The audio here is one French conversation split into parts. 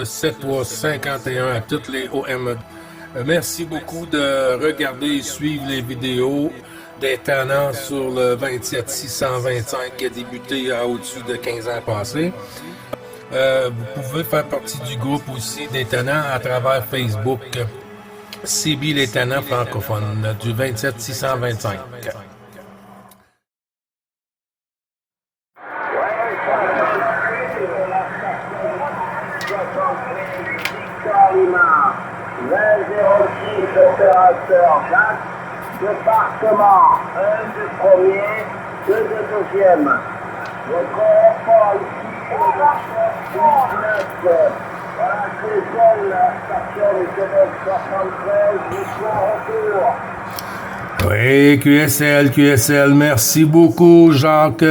7351 à toutes les OM. Merci beaucoup de regarder et suivre les vidéos des tannants sur le 27625 qui a débuté à au-dessus de 15 ans passés. Vous pouvez faire partie du groupe aussi des tannants à travers Facebook. CB les tannants francophones du 27625. Lima, 2006 opérateur Jacques, département 1 du premier, 2 du deuxième. Le corps ici au marché 19. Voilà, c'est celle, la station du Québec 73, jusqu'au retour. Oui, QSL, merci beaucoup, Jacques.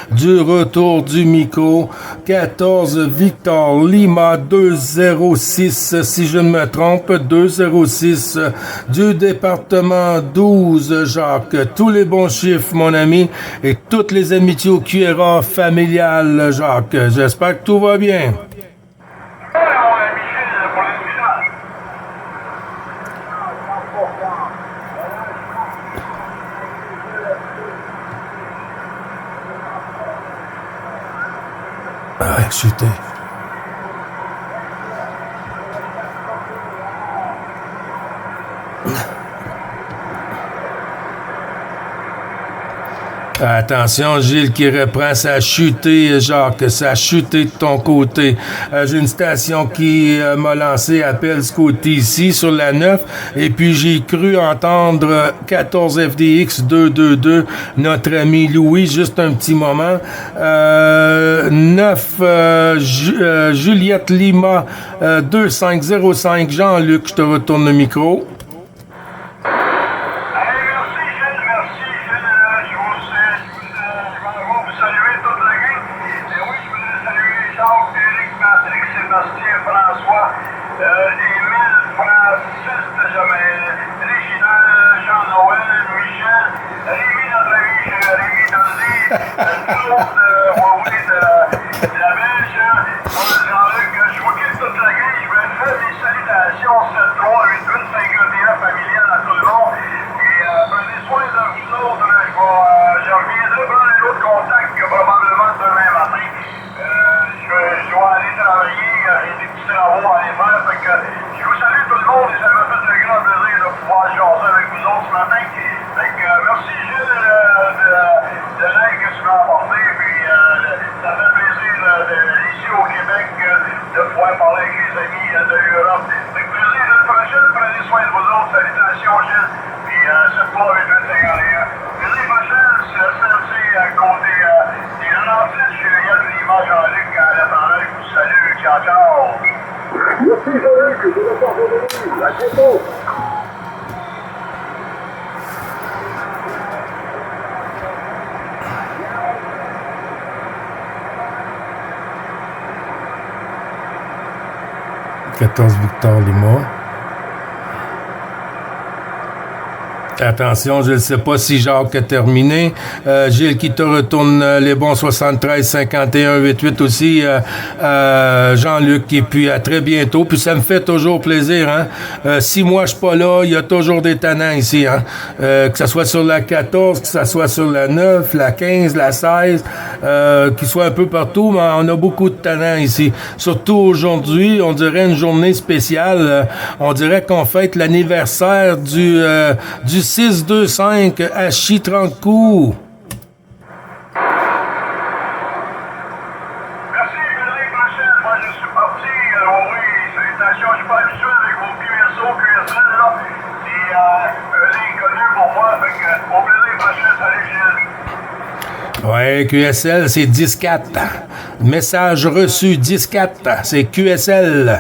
Du retour du micro, 14 Victor Lima 206, si je ne me trompe, 206 du département 12, Jacques. Tous les bons chiffres, mon ami, et toutes les amitiés au QRA familial, Jacques. J'espère que tout va bien. Ah, chuté. Attention, Gilles qui reprend, ça a chuté, Jacques, ça a chuté de ton côté. J'ai une station qui m'a lancé appel ce côté ici sur la 9 et puis j'ai cru entendre 14 FDX 222, notre ami Louis, juste un petit moment. 9 Juliette Lima 2505, Jean-Luc, je te retourne le micro. Victor Lima. Attention, je ne sais pas si Jacques a terminé. Gilles qui te retourne les bons 73 51 88 aussi. Jean-Luc et puis à très bientôt. Puis ça me fait toujours plaisir. Hein? Si moi je suis pas là, il y a toujours des tannants ici. Hein? Que ce soit sur la 14, que ce soit sur la 9, la 15, la 16, qu'ils soient un peu partout, mais on a beaucoup de tannants ici. Surtout aujourd'hui, on dirait une journée spéciale. On dirait qu'on fête l'anniversaire du 625 à Chitrancourt. Merci, Frédéric Michel. Moi, je suis parti. Oui, salutations. Je suis pas habitué avec vos QSO, QSL, là. C'est l'inconnu pour moi. Fait que, au plaisir, Michel. Salut, Gilles. Ouais, QSL, c'est 10-4. Message reçu, 10-4. C'est QSL.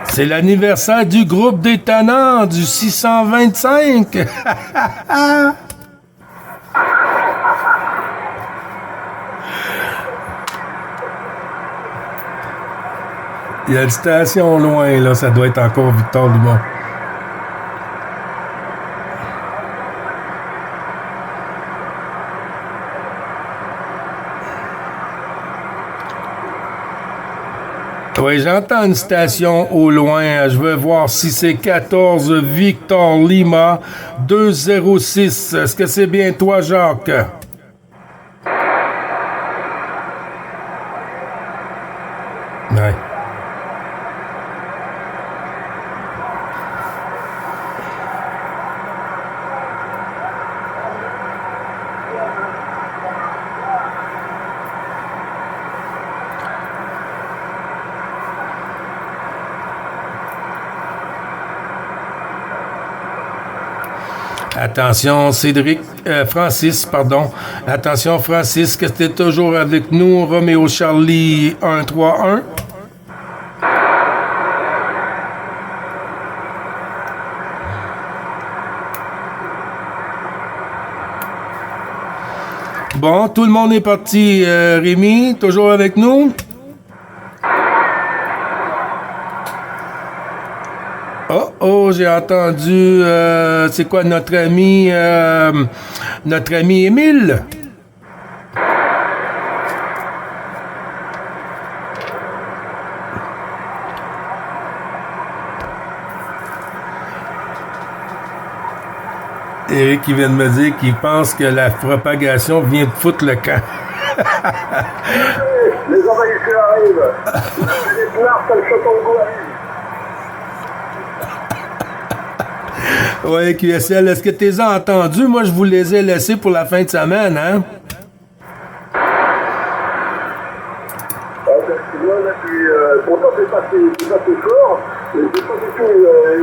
C'est l'anniversaire du groupe des tannants du 625. Il y a une station loin, là. Ça doit être encore Victor Lima. Oui, j'entends une station au loin. Je vais voir si c'est 14 Victor Lima 206. Est-ce que c'est bien toi, Jacques? Ouais. Attention, Francis, pardon. Attention, Francis, que tu es toujours avec nous. Roméo Charlie 131. Bon, tout le monde est parti. Rémi, toujours avec nous? Oh, j'ai entendu, c'est quoi notre ami Émile? Eric qui vient de me dire qu'il pense que la propagation vient de foutre le camp. Les envahisseurs arrivent. Les noirs, ça le Chotongo arrive. Oui, QSL, est-ce que tu les as entendus? Moi, je vous les ai laissés pour la fin de semaine, hein? Pourtant, c'est passé fort. C'est pas du tout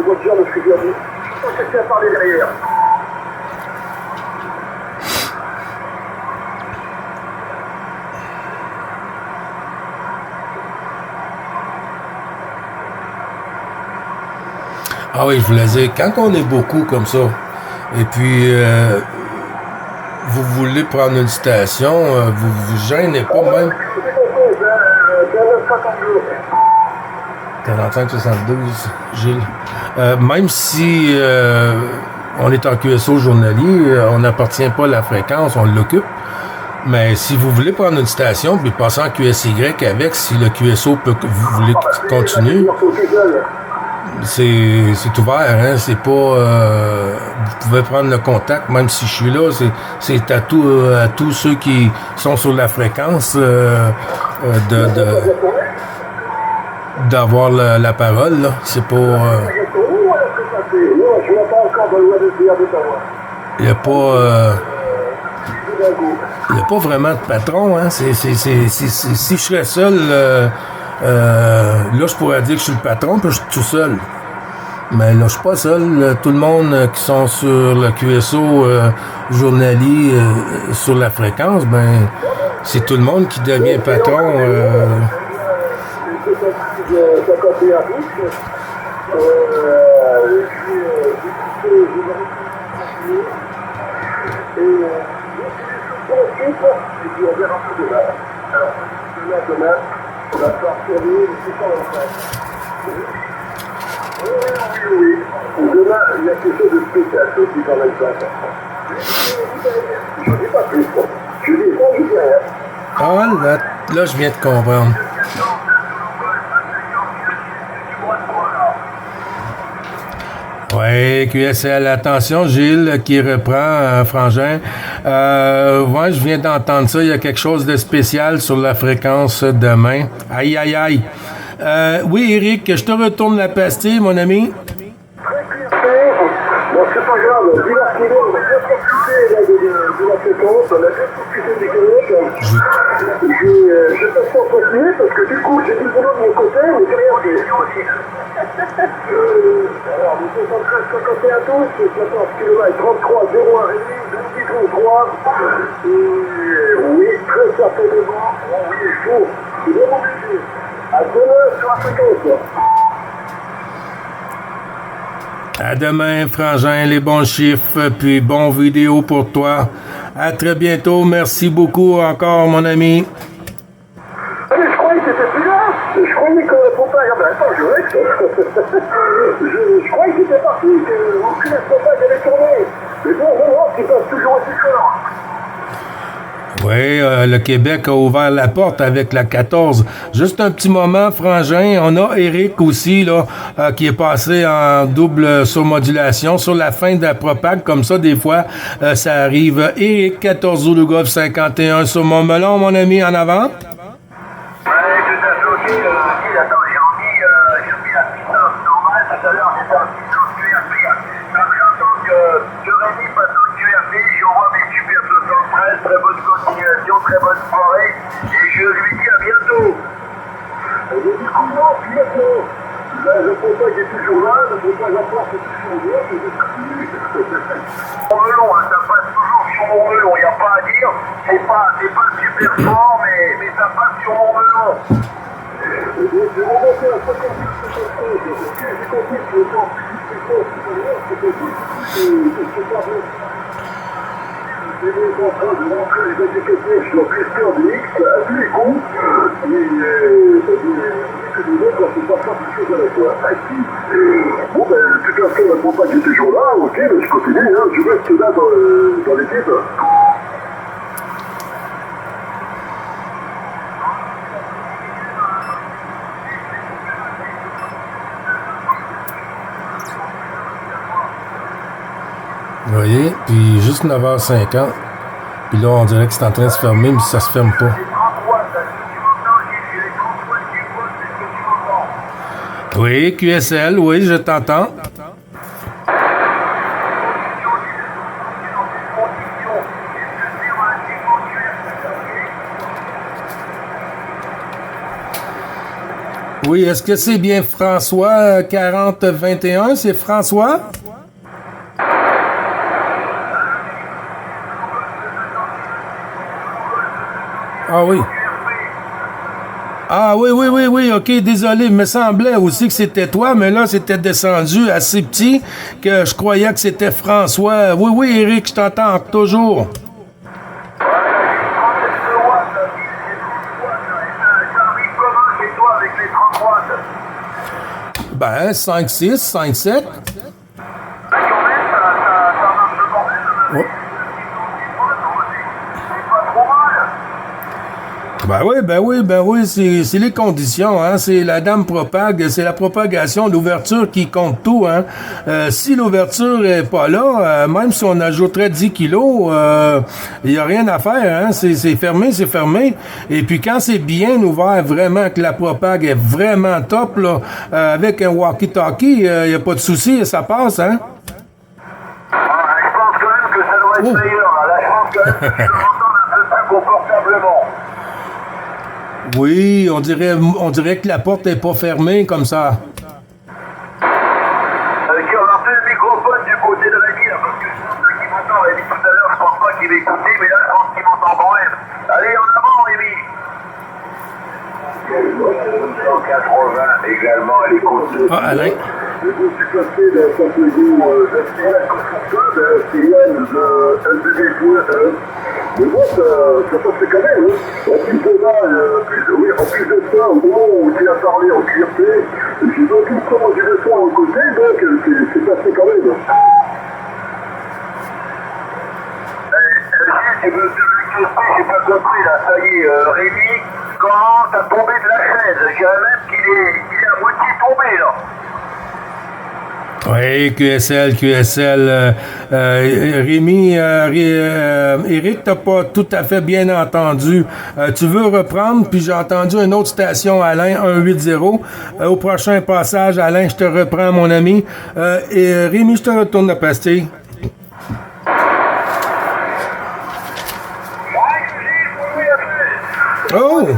Roger le fusil. Je pense que c'est à parler derrière. Ah oui, je vous l'ai dit, quand on est beaucoup comme ça, et puis vous voulez prendre une station, vous vous gênez pas même. 45-72, Gilles. Même si on est en QSO journalier, on n'appartient pas à la fréquence, on l'occupe. Mais si vous voulez prendre une station puis passer en QSY avec, si le QSO peut, vous voulez continuer, c'est ouvert, hein? C'est pas. Vous pouvez prendre le contact, même si je suis là. C'est à tous ceux qui sont sur la fréquence d'avoir la parole. Là. C'est pas. Il n'y a pas. Il n'y a pas vraiment de patron, hein? Si je serais seul, là, je pourrais dire que je suis le patron, puis je suis tout seul. Mais là, je suis pas seul. Tout le monde qui sont sur le QSO journalier sur la fréquence, ben, c'est tout le monde qui devient patron. Et puis on verra plus demain. Alors, demain, on va sortir les 625. Oui. Demain, il y a quelque chose de spécial, c'est aussi dans l'exemple. Je ne dis pas plus. Je dis ça, je dis rien. Ah, là, je viens de comprendre. Oui, QSL, attention, Gilles qui reprend, Frangin. Ouais, je viens d'entendre ça, il y a quelque chose de spécial sur la fréquence demain. Aïe, aïe, aïe. Oui, Eric, je te retourne la pastille, mon ami. Bon, c'est pas grave, vu la kilo, on a bien profité de la fréquence, on a bien profité des conneries. Je peux pas continuer parce que du coup, j'ai du boulot de mon côté, mais j'ai rien fait. Alors, le 73 51 12, c'est 14 km, 33 01 Rémi, 12 33. Oui, très certainement, oui, chaud. Il est obligé. À demain sur la fréquence. À demain, Frangin, les bons chiffres, puis bon vidéo pour toi. À très bientôt. Merci beaucoup encore, mon ami. Mais je croyais que t'étais plus là. Je croyais que ton père... Attends, je reste. Je croyais que t'étais parti, que aucune espagnole allait tourner. Mais bon, on voit qu'il passe toujours aussi fort. Oui, le Québec a ouvert la porte avec la 14. Juste un petit moment, Frangin. On a Eric aussi, là, qui est passé en double surmodulation sur la fin de la propague. Comme ça, des fois, ça arrive. Eric, 14 Zulu Golf 51 sur Montmelon, mon ami, en avant. Ouais, tout à fait, ok. Attends, j'ai remis la puissance normale. Tout à l'heure, j'étais en puissance QRP. Donc, j'entends que Rémi passe en QRP. J'envoie mes super 73. Très bonne continuation, très bonne soirée. Et je lui dis à bientôt. Je dis comment, bientôt. Là, le contact est toujours là. Le contact à force est toujours là. Mon melon, hein, ça passe toujours sur mon melon. Il n'y a pas à dire. C'est pas super fort, mais ça passe sur mon melon. J'ai remonté à 58, j'ai compris que le temps plus fort, c'est pas bon. J'ai mis en train de rentrer les indicatifs sur Christian DX, à tous les coups, et ça dit que les autres, on ne peut pas faire quelque chose à la fois. Bon, ben, tout à fait, la compagne est toujours là, ok, mais je continue, hein, je reste là dans l'équipe. Vous voyez, puis juste 9h50. Puis là, on dirait que c'est en train de se fermer, mais ça se ferme pas. Oui, QSL, oui, je t'entends. Oui, est-ce que c'est bien François 4021? C'est François? Ah oui. Ah oui, oui, oui, oui, ok, désolé, il me semblait aussi que c'était toi, mais là, c'était descendu assez petit que je croyais que c'était François. Oui, oui, Eric, je t'entends toujours. Ben, 5-6, 5-7. Oh. Ben oui, c'est les conditions, hein. C'est la dame propague, c'est la propagation, l'ouverture qui compte tout, hein. Si l'ouverture est pas là, même si on ajouterait 10 kilos, il y a rien à faire, hein. C'est fermé, c'est fermé. Et puis quand c'est bien ouvert, vraiment, que la propague est vraiment top, là, avec un walkie-talkie, il y a pas de souci, ça passe, hein. Je pense quand même que ça doit être meilleur, là. Là, je pense quand même que je m'entends un peu plus confortablement. Oui, on dirait que la porte est pas fermée comme ça. Qui a marqué le microphone du côté de Rémi, là, parce que je pense qu'il m'entend. Rémi, tout à l'heure, je pense pas qu'il va écouter, mais là, je pense qu'il m'entend quand même. Allez, en avant, Rémi. 180 également à l'écoute. Ah, Alain. Je me suis placé dans son second filiale confortable, filiale de LBB.1. Mais bon, ça passait quand même, hein. En plus de là, en plus de ça, au moment où tu as parlé en QRP, j'ai donc une commandulation à côté, donc c'est passé quand même. Gilles, tu veux te manifester, j'ai pas compris là, ça y est, Rémi commence à tomber de la chaise, je dirais même qu'il est à moitié tombé là. Oui, QSL. Rémi, Eric, t'as pas tout à fait bien entendu. Tu veux reprendre, puis j'ai entendu une autre station, Alain, 180. Au prochain passage, Alain, je te reprends, mon ami. Et Rémi, je te retourne la pastille. Oh!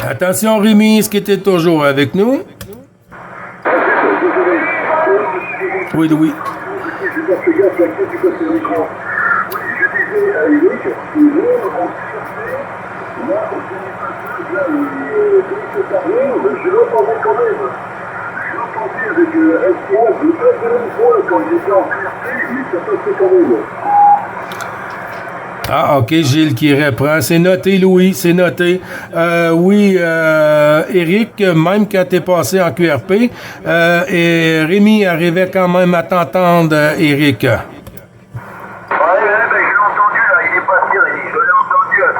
Attention, Rémi, est-ce que tu es toujours avec nous? Oui, oui. J'ai pas fait gaffe à qui tu passes le micro. Oui, je disais à Eric, nous, on cherchait, là, au dernier passage, là, il parlait, je l'entendais quand même. Je l'entendais avec STF, le très bonne fois quand j'étais en QRP, mais ça passait quand même. Ah, OK, Gilles qui reprend. C'est noté, Louis, c'est noté. Oui, Éric, même quand t'es passé en QRP, et Rémi arrivait quand même à t'entendre, Éric. Ouais, ben, je l'ai entendu, là, il est passé, je l'ai entendu à 100%,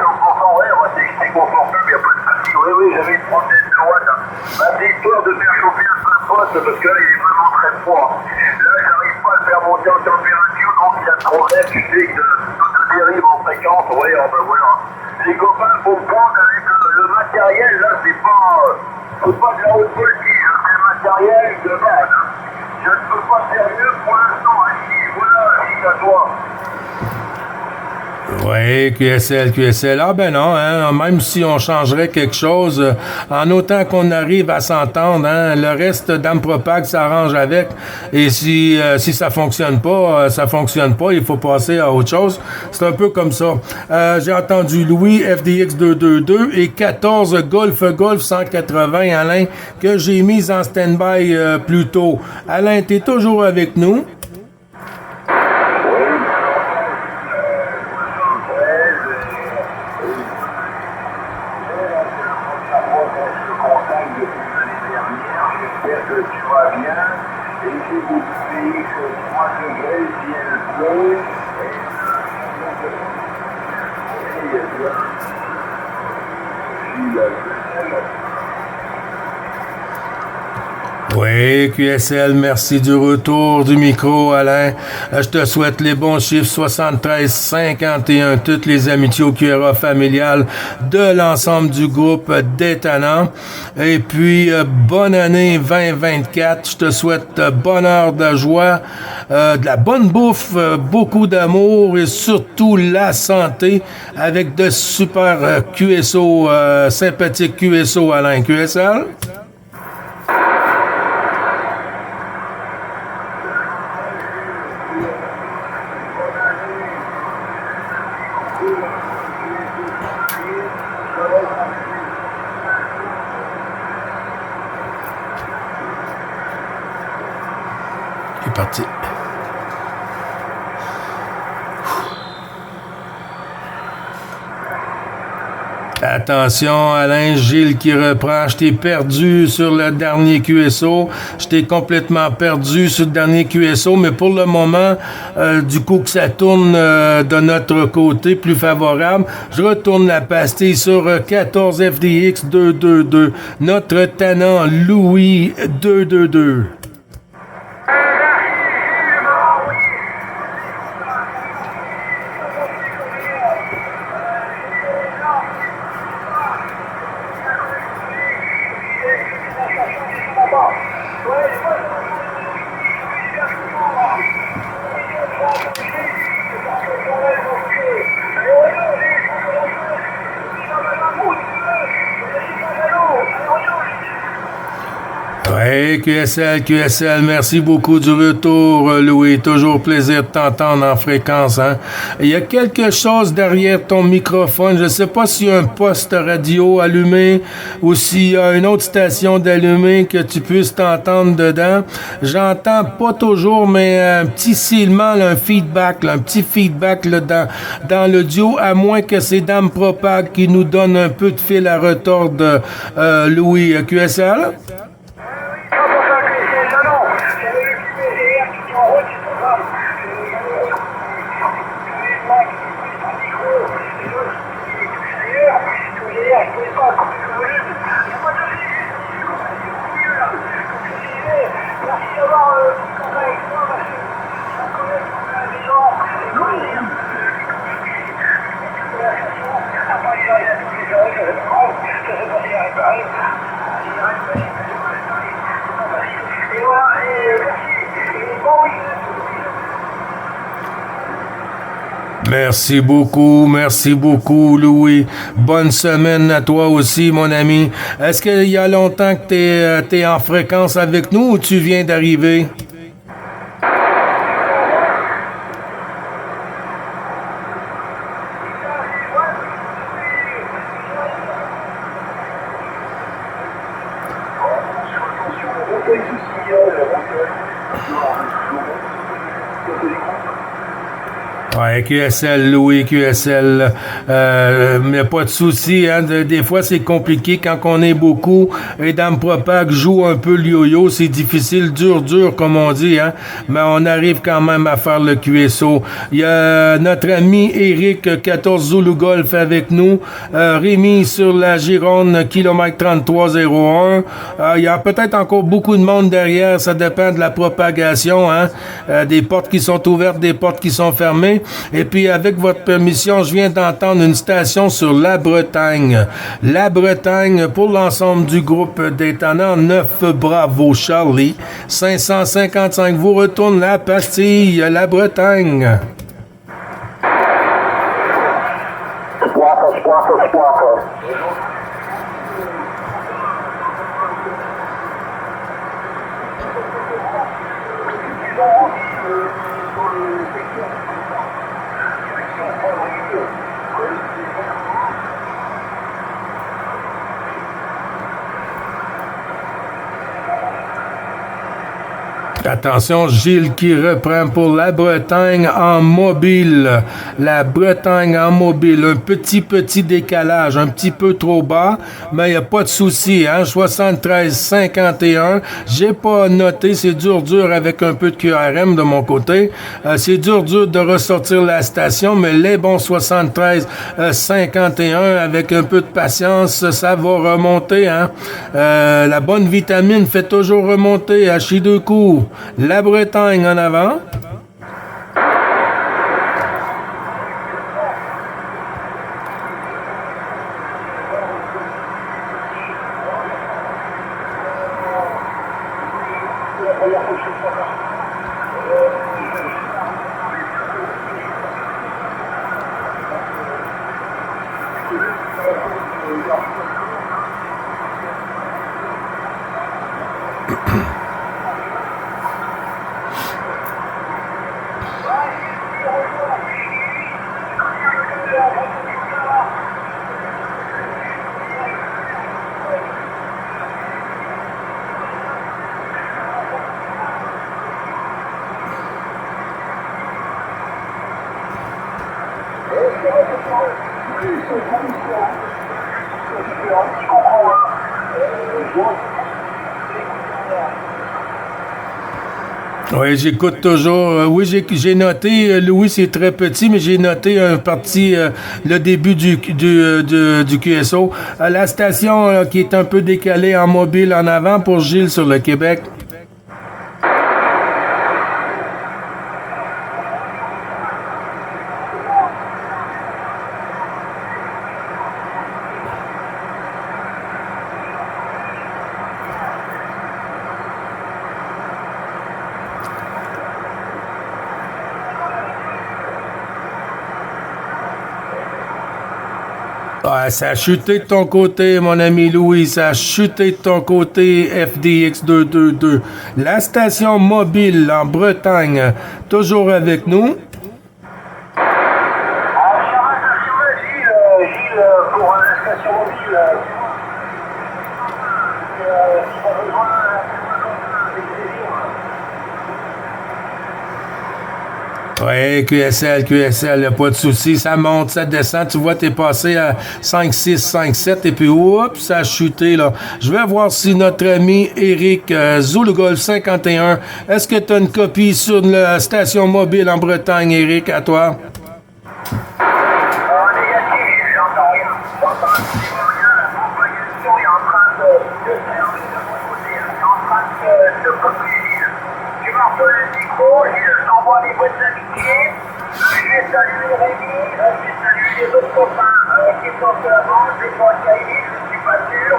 ouais, moi, c'est confortable, il n'y a pas de souci. Oui, j'avais une trentaine de watts. Bah, c'est histoire de faire chauffer un peu le poste, parce que là, il est vraiment très froid. Là, j'arrive pas à le faire monter en température, donc il y a de problème, tu sais, de dérive en fréquence, ouais, ben voilà. Les copains, faut me prendre avec le matériel, là, c'est pas de la haute voltige, c'est le matériel de base. Je ne peux pas faire mieux pour l'instant, ici, voilà, ici à toi. Oui, QSL. Ah ben non, hein, même si on changerait quelque chose, en autant qu'on arrive à s'entendre, hein, le reste d'Ampropag s'arrange avec. Et si ça fonctionne pas, il faut passer à autre chose. C'est un peu comme ça. J'ai entendu Louis, FDX 222 et 14 Golf 180, Alain, que j'ai mis en stand-by plus tôt. Alain, t'es toujours avec nous? Oui, QSL, merci du retour du micro, Alain. Je te souhaite les bons chiffres 73-51, toutes les amitiés au QRA familial de l'ensemble du groupe des Tannants. Et puis, bonne année 2024. Je te souhaite bonheur, de joie, de la bonne bouffe, beaucoup d'amour et surtout la santé avec de super QSO, sympathiques QSO, Alain. QSL? Il est parti. Attention, Alain, Gilles qui reprend. Je t'ai perdu sur le dernier QSO. Je t'ai complètement perdu sur le dernier QSO, mais pour le moment, du coup que ça tourne de notre côté plus favorable, je retourne la pastille sur 14 FDX 222. Notre Tannant Louis 222. Oui, QSL, merci beaucoup du retour, Louis. Toujours plaisir de t'entendre en fréquence. Hein? Il y a quelque chose derrière ton microphone. Je ne sais pas s'il y a un poste radio allumé ou s'il y a une autre station d'allumé que tu puisses t'entendre dedans. J'entends pas toujours, mais un petit silement, là, un petit feedback là, dans l'audio, à moins que c'est Dame Propag qui nous donne un peu de fil à retordre, Louis. QSL? Merci beaucoup, Louis. Bonne semaine à toi aussi, mon ami. Est-ce qu'il y a longtemps que t'es en fréquence avec nous ou tu viens d'arriver? Ouais, QSL, Louis, QSL, mais pas de souci, hein. Des fois, c'est compliqué quand on est beaucoup. Et Dame Propag joue un peu le yo-yo, c'est difficile, dur, comme on dit, hein. Mais on arrive quand même à faire le QSO. Il y a notre ami Eric, 14 Zulu Golf avec nous. Rémi sur la Gironde, kilomètre 3301. Il y a peut-être encore beaucoup de monde derrière, ça dépend de la propagation, hein. Des portes qui sont ouvertes, des portes qui sont fermées. Et puis, avec votre permission, je viens d'entendre une station sur la Bretagne. La Bretagne, pour l'ensemble du groupe Daytona, 9 Bravo Charlie, 555 vous retourne la pastille, la Bretagne. Attention, Gilles qui reprend pour la Bretagne en mobile. La Bretagne en mobile. Un petit décalage, un petit peu trop bas, mais il n'y a pas de souci, hein. 73-51. J'ai pas noté, c'est dur avec un peu de QRM de mon côté. C'est dur de ressortir la station, mais les bons 73-51 avec un peu de patience, ça va remonter, hein. La bonne vitamine fait toujours remonter à Chidoku. La Bretagne en avant. Oui, j'écoute toujours. Oui, j'ai noté, Louis, c'est très petit, mais j'ai noté un parti, le début du QSO. La station qui est un peu décalée en mobile en avant pour Gilles sur le Québec. Ah, ça a chuté de ton côté, mon ami Louis. Ça a chuté de ton côté, FDX 222. La station mobile en Bretagne, toujours avec nous. Gilles, pour la station mobile. Oui, QSL, y a pas de souci. Ça monte, ça descend. Tu vois, t'es passé à 5-6, 5-7 et puis, oups, ça a chuté, là. Je vais voir si notre ami Eric, Zulu Golf 51, est-ce que tu as une copie sur la station mobile en Bretagne, Eric, à toi? Les bonnes amitiés, je vais saluer Rémi, je vais saluer les autres copains qui sont avant, je crois qu'il y a Élie, je ne suis pas sûr.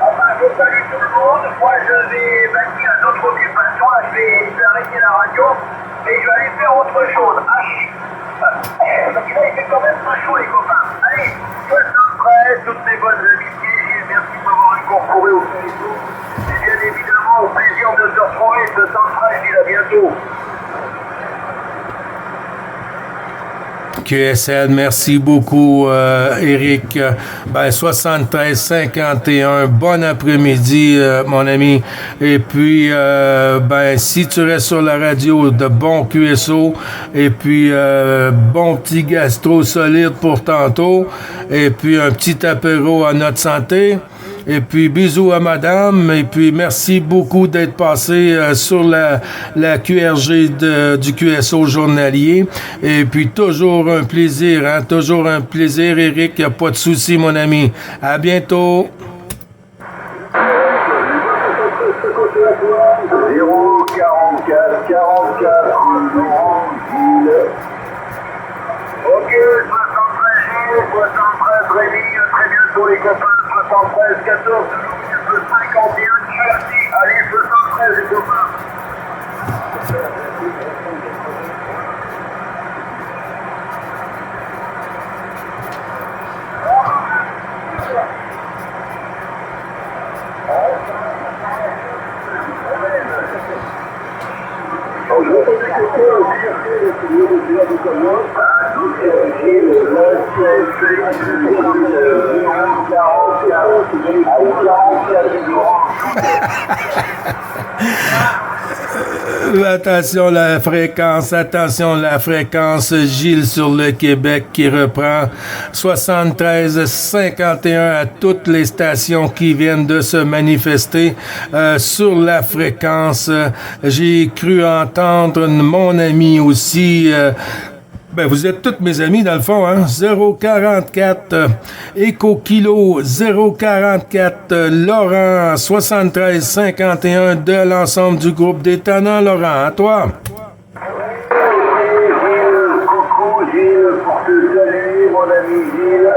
Enfin, je salue tout le monde. Moi, je vais bâtir une autre occupation. Là, je vais arrêter la radio et je vais aller faire autre chose. Donc là, il fait quand même pas chaud, les copains. Allez, bonne presse, toutes mes bonnes amitiés. Gilles, merci de m'avoir incorporé au Facebook. Et bien évidemment, au plaisir de se retrouver. Ce temps frais, je dis à bientôt. QSL, merci beaucoup, Éric. 73-51, bon après-midi, mon ami. Et puis, si tu restes sur la radio, de bons QSO, et puis bon petit gastro solide pour tantôt, et puis un petit apéro à notre santé. Et puis, bisous à madame. Et puis, merci beaucoup d'être passé sur la QRG du QSO journalier. Et puis, toujours un plaisir, hein? Toujours un plaisir, Éric. Il n'y a pas de souci, mon ami. À bientôt. 73 Rémi, très bientôt les copains, 73 14, 51 Chelsea, allez 73 les copains. Attention la fréquence, Gilles sur le Québec qui reprend 73-51 à toutes les stations qui viennent de se manifester sur la fréquence. J'ai cru entendre mon ami aussi. Vous êtes tous mes amis dans le fond, hein? 044 Éco Kilo 044 Laurent 73-51 de l'ensemble du groupe des Tannants. Laurent, à toi. Coucou Gilles, pour te saluer mon ami Gilles.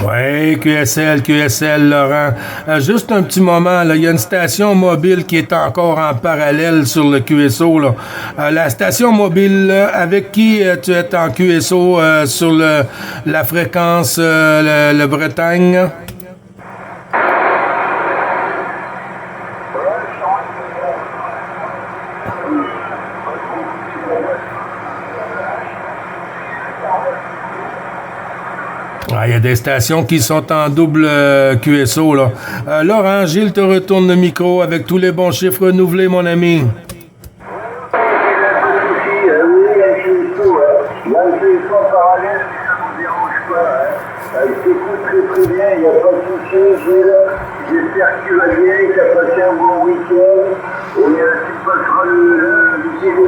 Oui, QSL, Laurent. Juste un petit moment, là, il y a une station mobile qui est encore en parallèle sur le QSO. Là. La station mobile, avec qui tu es en QSO sur la fréquence le Bretagne? Il y a des stations qui sont en double QSO. Là. Laurent, Gilles te retourne le micro avec tous les bons chiffres renouvelés, mon ami. Très bien, il n'y a pas de souci, Gilles. J'espère que tu vas bien, que tu as passé un bon week-end. Et tu passeras le Zéro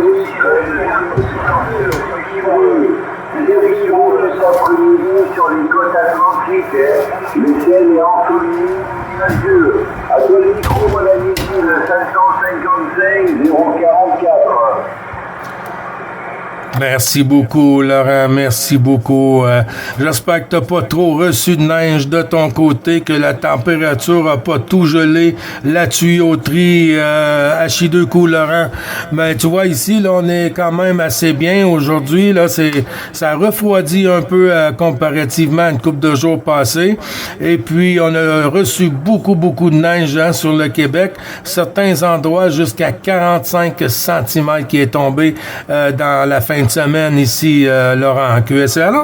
cet après-midi sur les côtes atlantiques. Le ciel est ensoleillé, nuageux. À toi le micro, mon ami Gilles, 555 044. Merci beaucoup, Laurent. Merci beaucoup. J'espère que tu n'as pas trop reçu de neige de ton côté, que la température n'a pas tout gelé, la tuyauterie à Chideaucourt, Laurent. Mais tu vois, ici, là, on est quand même assez bien aujourd'hui. Là, ça refroidit un peu comparativement à une couple de jours passés. Et puis, on a reçu beaucoup de neige sur le Québec. Certains endroits, jusqu'à 45 cm qui est tombé dans la fin de semaine ici, Laurent, QSL.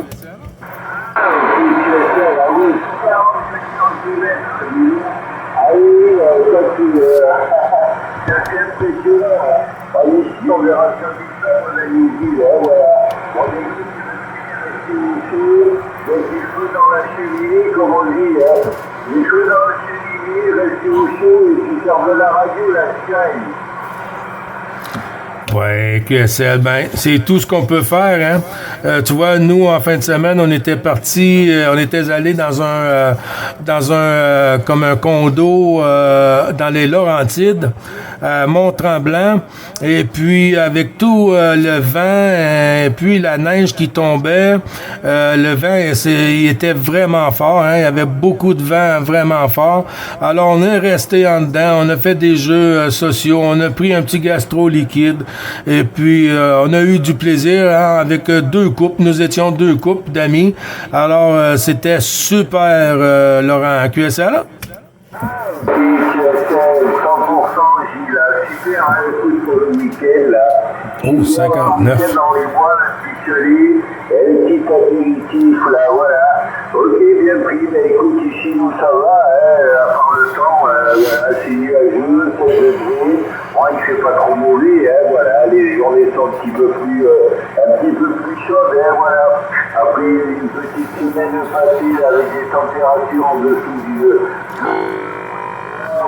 On verra ça vite, on a une ville, voilà. On est donc les choses dans la cheminée, comme on dit, hein. Les choses dans la cheminée, rester au chaud et puis faire de la radio, la Sky. Oui, QSL, c'est tout ce qu'on peut faire, hein. Tu vois, nous, en fin de semaine, on était partis, on était allés dans un comme un condo dans les Laurentides, à Mont-Tremblant, et puis avec tout le vent, et puis la neige qui tombait, le vent, il était vraiment fort, hein. Il y avait beaucoup de vent vraiment fort. Alors, on est resté en dedans, on a fait des jeux sociaux, on a pris un petit gastro liquide, Et puis, on a eu du plaisir hein, avec 2 couples. Nous étions 2 couples d'amis. Alors, c'était super, Laurent. QSL? Et QSL, 100% Gilles, super, hein, écoute pour le week-end, là. Oh, 59. Dans les bois, un petit soleil, et un petit apéritif, là, voilà. Ok, bien pris, mais écoute, ici, nous, ça va, hein, à part le temps, c'est nuageux, 7 degrés. Moi, il fait pas trop mauvais, hein, voilà. Les journées sont un petit peu plus chaudes, hein, voilà. Après une petite semaine facile avec des températures en dessous du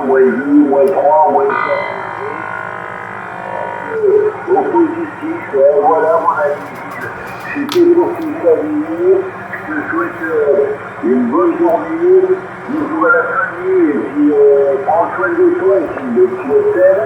moins 2, moins 3, moins 4. Au positif, voilà mon ami. C'était pour tout s'aligner. Je te souhaite une bonne journée. Nous voilà la famille et puis prends soin de toi ici, le QSL.